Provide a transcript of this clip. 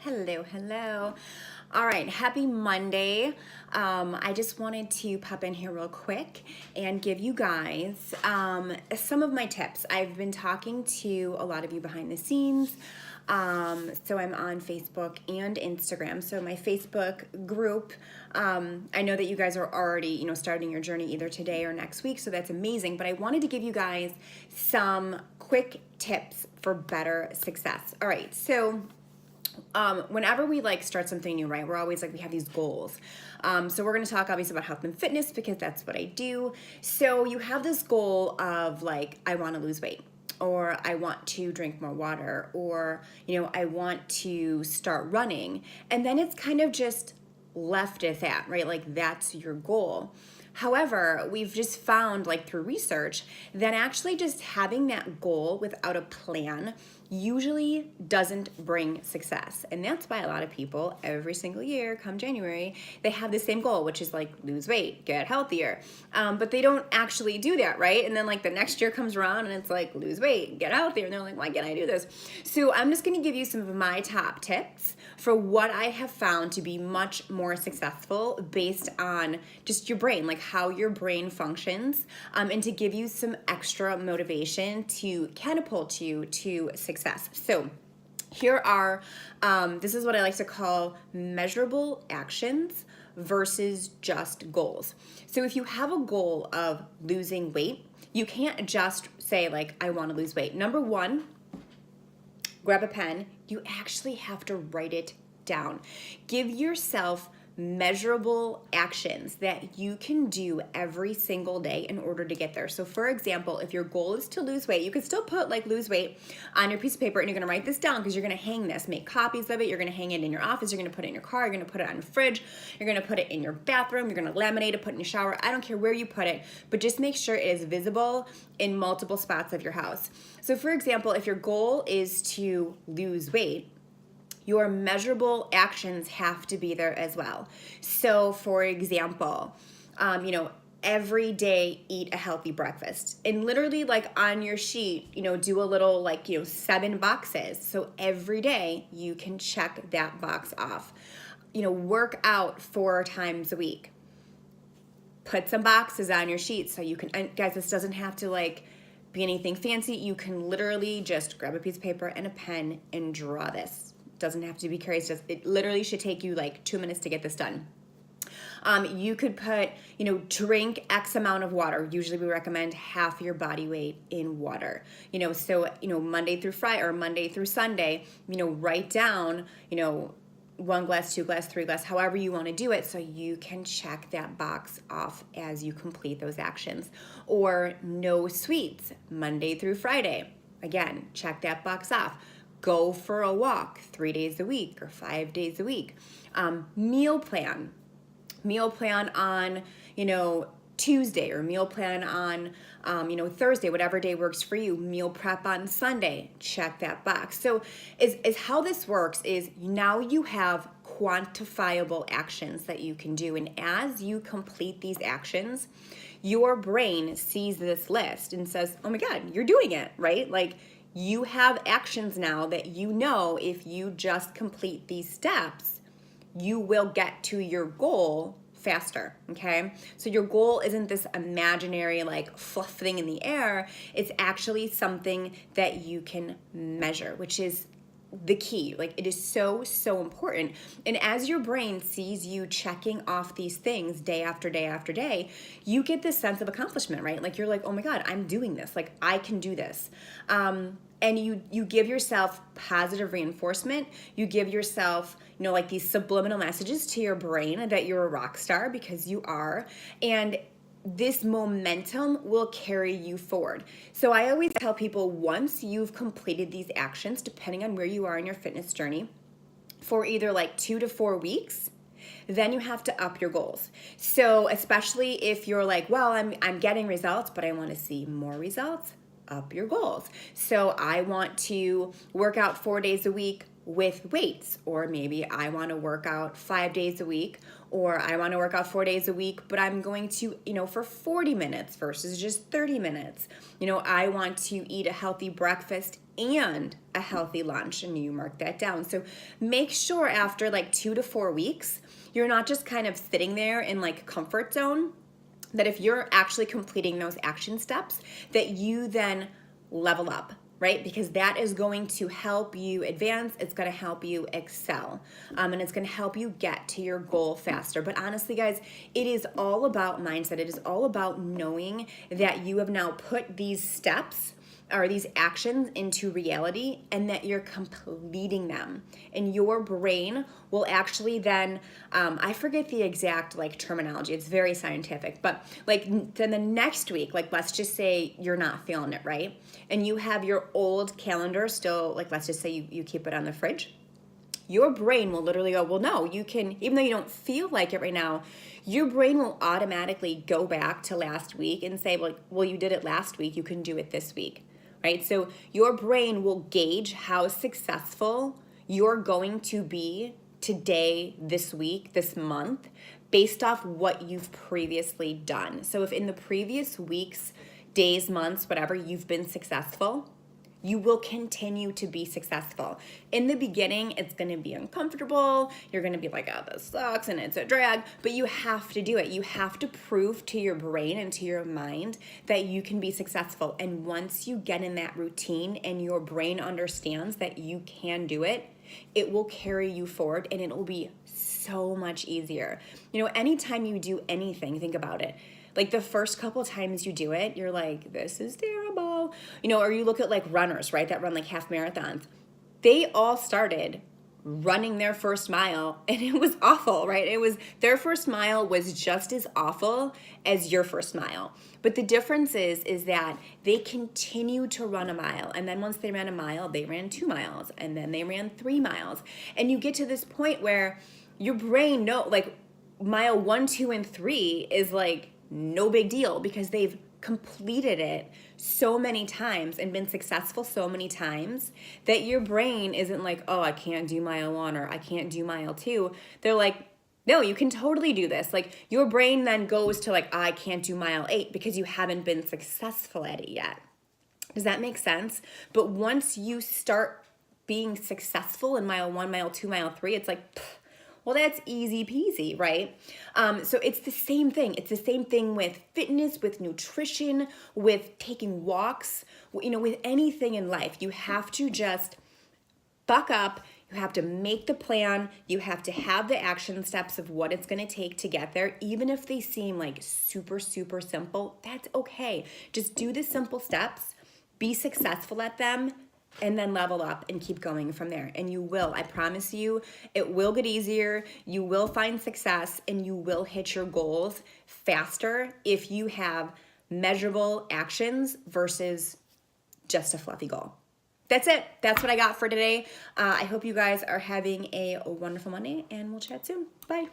Hello, hello. All right, happy Monday. I just wanted to pop in here real quick and give you guys some of my tips. I've been talking to a lot of you behind the scenes. So I'm on Facebook and Instagram. So my Facebook group, I know that you guys are already, starting your journey either today or next week. So that's amazing. But I wanted to give you guys some quick tips for better success. All right, so whenever we start something new, right, we're always we have these goals. So we're going to talk obviously about health and fitness because that's what I do. So you have this goal of I want to lose weight, or I want to drink more water, or I want to start running, and then it's kind of just left at that, right? That's your goal. However, we've just found through research that actually just having that goal without a plan usually doesn't bring success. And that's why a lot of people every single year come January, they have the same goal, which is lose weight, get healthier. But they don't actually do that, right? And then the next year comes around and it's lose weight, get healthier. And they're like, why can't I do this? So I'm just gonna give you some of my top tips for what I have found to be much more successful based on just your brain, how your brain functions, and to give you some extra motivation to catapult you to success. So here are, this is what I like to call measurable actions versus just goals. So if you have a goal of losing weight, you can't just say I want to lose weight. Number one, grab a pen. You actually have to write it down. Give yourself measurable actions that you can do every single day in order to get there. So for example, if your goal is to lose weight, you can still put lose weight on your piece of paper, and you're gonna write this down because you're gonna hang this, make copies of it, you're gonna hang it in your office, you're gonna put it in your car, you're gonna put it on your fridge, you're gonna put it in your bathroom, you're gonna laminate it, put it in your shower. I don't care where you put it, but just make sure it is visible in multiple spots of your house. So for example, if your goal is to lose weight, your measurable actions have to be there as well. So for example, every day eat a healthy breakfast, and literally on your sheet, do a little 7 boxes. So every day you can check that box off. Work out 4 times a week. Put some boxes on your sheet so you can, and guys, this doesn't have to be anything fancy. You can literally just grab a piece of paper and a pen and draw this. Doesn't have to be crazy. It literally should take you 2 minutes to get this done. You could put, drink X amount of water. Usually we recommend half your body weight in water. So, Monday through Friday or Monday through Sunday, write down, 1 glass, 2 glass, 3 glass, however you want to do it, so you can check that box off as you complete those actions. Or no sweets, Monday through Friday. Again, check that box off. Go for a walk 3 days a week or 5 days a week. Meal plan on, Tuesday, or meal plan on, Thursday, whatever day works for you. Meal prep on Sunday, check that box. So is how this works is now you have quantifiable actions that you can do. And as you complete these actions, your brain sees this list and says, oh my God, you're doing it, right? You have actions now that if you just complete these steps, you will get to your goal faster, okay? So your goal isn't this imaginary fluff thing in the air. It's actually something that you can measure, which is the key. It is so, so important. And as your brain sees you checking off these things day after day after day, you get this sense of accomplishment, right? You're oh my God, I'm doing this. I can do this. And you give yourself positive reinforcement. You give yourself, these subliminal messages to your brain that you're a rock star, because you are. And this momentum will carry you forward. So I always tell people, once you've completed these actions, depending on where you are in your fitness journey, for either 2 to 4 weeks, then you have to up your goals. So especially if you're well, I'm getting results, but I want to see more results, up your goals. So I want to work out 4 days a week with weights, or maybe I want to work out 5 days a week, or I want to work out 4 days a week, but I'm going to, for 40 minutes versus just 30 minutes. I want to eat a healthy breakfast and a healthy lunch, and you mark that down. So make sure after like 2 to 4 weeks, you're not just kind of sitting there in like comfort zone, that if you're actually completing those action steps, that you then level up, right? Because that is going to help you advance. It's going to help you excel. And it's going to help you get to your goal faster. But honestly, guys, it is all about mindset. It is all about knowing that you have now put these steps or these actions into reality, and that you're completing them. And your brain will actually then, I forget the exact like terminology, it's very scientific, but like then the next week, like let's just say you're not feeling it, right? And you have your old calendar still, like let's just say you keep it on the fridge. Your brain will literally go, well, no, you can, even though you don't feel like it right now, your brain will automatically go back to last week and say, well, you did it last week, you can do it this week. Right? So your brain will gauge how successful you're going to be today, this week, this month, based off what you've previously done. So if in the previous weeks, days, months, whatever, you've been successful, you will continue to be successful. In the beginning, it's going to be uncomfortable. You're going to be like, oh, this sucks and it's a drag, but you have to do it. You have to prove to your brain and to your mind that you can be successful. And once you get in that routine and your brain understands that you can do it, it will carry you forward and it will be so much easier. You know, anytime you do anything, think about it. Like the first couple times you do it, you're like, this is terrible. You know, or you look at like runners, right, that run like half marathons. They all started running their first mile and it was awful, right? It was, their first mile was just as awful as your first mile. But the difference is that they continue to run a mile. And then once they ran a mile, they ran 2 miles and then they ran 3 miles. And you get to this point where your brain like mile 1, 2, and 3 is like, no big deal because they've completed it so many times and been successful so many times that your brain isn't like, oh, I can't do mile 1 or I can't do mile 2. They're like, no, you can totally do this. Like your brain then goes to like, I can't do mile 8 because you haven't been successful at it yet. Does that make sense? But once you start being successful in mile 1, mile 2, mile 3, it's like, well, that's easy peasy, right? So it's the same thing. It's the same thing with fitness, with nutrition, with taking walks, you know, with anything in life. You have to just buck up. You have to make the plan. You have to have the action steps of what it's going to take to get there. Even if they seem like super, super simple, that's okay. Just do the simple steps, be successful at them, and then level up and keep going from there. And you will, I promise you, it will get easier. You will find success and you will hit your goals faster if you have measurable actions versus just a fluffy goal. That's it. That's what I got for today. I hope you guys are having a wonderful Monday and we'll chat soon. Bye.